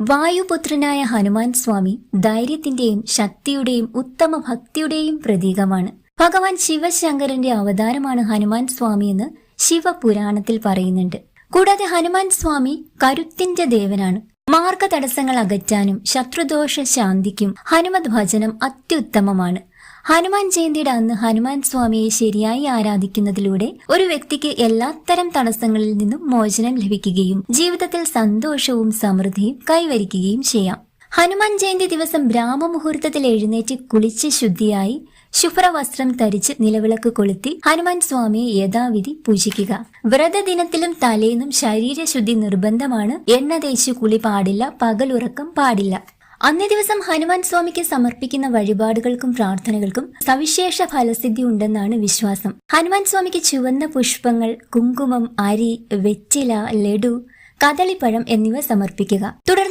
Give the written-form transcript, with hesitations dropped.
വായുപുത്രനായ ഹനുമാൻ സ്വാമി ധൈര്യത്തിന്റെയും ശക്തിയുടെയും ഉത്തമ ഭക്തിയുടെയും പ്രതീകമാണ്. ഭഗവാൻ ശിവശങ്കരന്റെ അവതാരമാണ് ഹനുമാൻ സ്വാമി എന്ന് ശിവപുരാണത്തിൽ പറയുന്നുണ്ട്. കൂടാതെ ഹനുമാൻ സ്വാമി കരുത്തിന്റെ ദേവനാണ്. മാർഗ തടസ്സങ്ങൾ അകറ്റാനും ശത്രുദോഷ ശാന്തിക്കും ഹനുമത് ഭജനം അത്യുത്തമമാണ്. ഹനുമാൻ ജയന്തിയുടെ അന്ന് ഹനുമാൻ സ്വാമിയെ ശരിയായി ആരാധിക്കുന്നതിലൂടെ ഒരു വ്യക്തിക്ക് എല്ലാത്തരം തടസ്സങ്ങളിൽ നിന്നും മോചനം ലഭിക്കുകയും ജീവിതത്തിൽ സന്തോഷവും സമൃദ്ധിയും കൈവരിക്കുകയും ചെയ്യാം. ഹനുമാൻ ജയന്തി ദിവസം ബ്രാഹ്മമുഹൂർത്തത്തിൽ എഴുന്നേറ്റ് കുളിച്ച് ശുദ്ധിയായി ശുഭ്രവസ്ത്രം ധരിച്ച് നിലവിളക്ക് കൊളുത്തി ഹനുമാൻ സ്വാമിയെ യഥാവിധി പൂജിക്കുക. വ്രതദിനത്തിലും തലേന്നും ശരീരശുദ്ധി നിർബന്ധമാണ്. എണ്ണ തേച്ച് കുളി പാടില്ല, പകലുറക്കം പാടില്ല. അന്നേ ദിവസം ഹനുമാൻ സ്വാമിക്ക് സമർപ്പിക്കുന്ന വഴിപാടുകൾക്കും പ്രാർത്ഥനകൾക്കും സവിശേഷ ഫലസിദ്ധി ഉണ്ടെന്നാണ് വിശ്വാസം. ഹനുമാൻ സ്വാമിക്ക് ചുവന്ന പുഷ്പങ്ങൾ, കുങ്കുമം, അരി, വെറ്റില, ലഡു, കദളിപ്പഴം എന്നിവ സമർപ്പിക്കുക. തുടർന്ന്